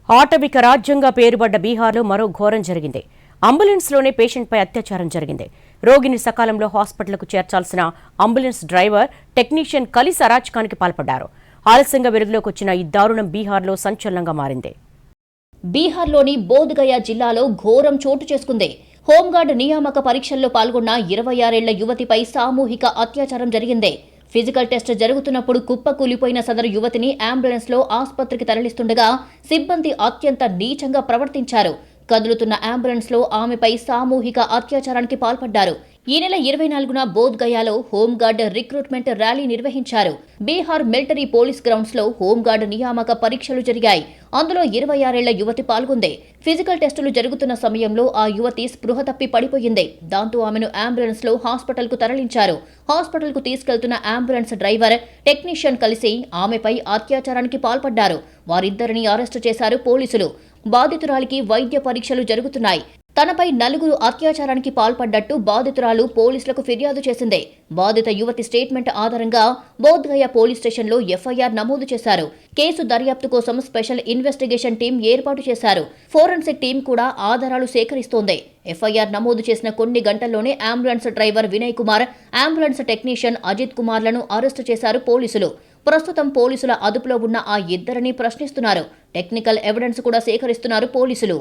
ఆటవిక రాజ్యంగా పేరుపడ్డ బీహార్లో మరో ఘోరం జరిగింది. అంబులెన్స్లోనే పేషెంట్పై అత్యాచారం జరిగింది. రోగిని సకాలంలో హాస్పిటల్కు చేర్చాల్సిన అంబులెన్స్ డ్రైవర్, టెక్నీషియన్ కలిసి అరాచకానికి పాల్పడ్డారు. ఆలస్యంగా వెలుగులోకి వచ్చిన ఈ దారుణం బీహార్లో సంచలనంగా మారింది. బీహార్లోని బోధ్గయా జిల్లాలో ఘోరం చోటు చేసుకుంది. హోంగార్డ్ నియామక పరీక్షల్లో పాల్గొన్న 26 ఏళ్ల యువతిపై సామూహిక అత్యాచారం జరిగింది. ఫిజికల్ టెస్ట్ జరుగుతున్నప్పుడు కుప్పకూలిపోయిన సదరు యువతిని అంబులెన్స్లో ఆసుపత్రికి తరలిస్తుండగా సిబ్బంది అత్యంత నీచంగా ప్రవర్తించారు. కదులుతున్న అంబులెన్స్లో ఆమెపై సామూహిక అత్యాచారానికి పాల్పడ్డారు. ఈ నెల 24న బోధ్గయాలో హోంగార్డ్ రిక్రూట్మెంట్ ర్యాలీ నిర్వహించారు. బీహార్ మిలిటరీ పోలీస్ గ్రౌండ్స్ లో హోంగార్డ్ నియామక పరీక్షలు జరిగాయి. అందులో 26 ఏళ్ల యువతి పాల్గొంది. ఫిజికల్ టెస్టులు జరుగుతున్న సమయంలో ఆ యువతి స్పృహ తప్పి పడిపోయింది. దాంతో ఆమెను అంబులెన్స్ లో హాస్పిటల్ కు తరలించారు. హాస్పిటల్ కు తీసుకెళ్తున్న అంబులెన్స్ డ్రైవర్, టెక్నీషియన్ కలిసి ఆమెపై అత్యాచారానికి పాల్పడ్డారు. వారిద్దరిని అరెస్టు చేశారు పోలీసులు. బాధితురాలికి వైద్య పరీక్షలు జరుగుతున్నాయి. తనపై 4 అత్యాచారానికి పాల్పడ్డట్టు బాధితురాలు పోలీసులకు ఫిర్యాదు చేసింది. బాధిత యువతి స్టేట్మెంట్ ఆధారంగా బోధ్గయ పోలీస్ స్టేషన్లో ఎఫ్ఐఆర్ నమోదు చేశారు. కేసు దర్యాప్తు కోసం స్పెషల్ ఇన్వెస్టిగేషన్ టీం ఏర్పాటు చేశారు. ఫోరెన్సిక్ టీం కూడా ఆధారాలు సేకరిస్తోంది. ఎఫ్ఐఆర్ నమోదు చేసిన కొన్ని గంటల్లోనే ambulance driver Vinay Kumar, ambulance technician Ajit కుమార్లను అరెస్టు చేశారు పోలీసులు. ప్రస్తుతం పోలీసుల అదుపులో ఉన్న ఆ ఇద్దరిని ప్రశ్నిస్తున్నారు. టెక్నికల్ ఎవిడెన్స్ కూడా సేకరిస్తున్నారు పోలీసులు.